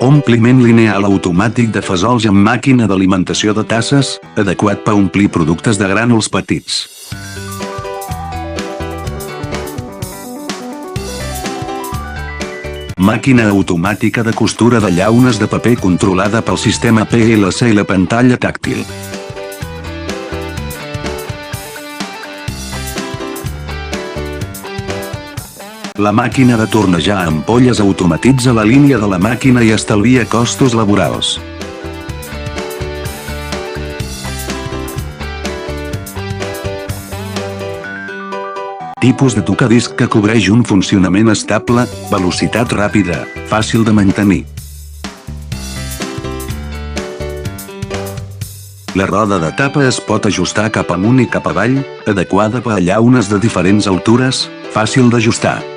Ompliment lineal automàtic de fesols amb màquina d'alimentació de tasses, adequat per omplir productes de grànuls petits. Màquina automàtica de costura de llaunes de paper controlada pel sistema PLC i la pantalla tàctil. La màquina de tornejar ampolles automatitza la línia de la màquina i estalvia costos laborals. Tipus de tocadisc que cobreix un funcionament estable, velocitat ràpida, fàcil de mantenir. La roda de tapa es pot ajustar cap amunt i cap avall, adequada per a llaunes de diferents altures, fàcil d'ajustar.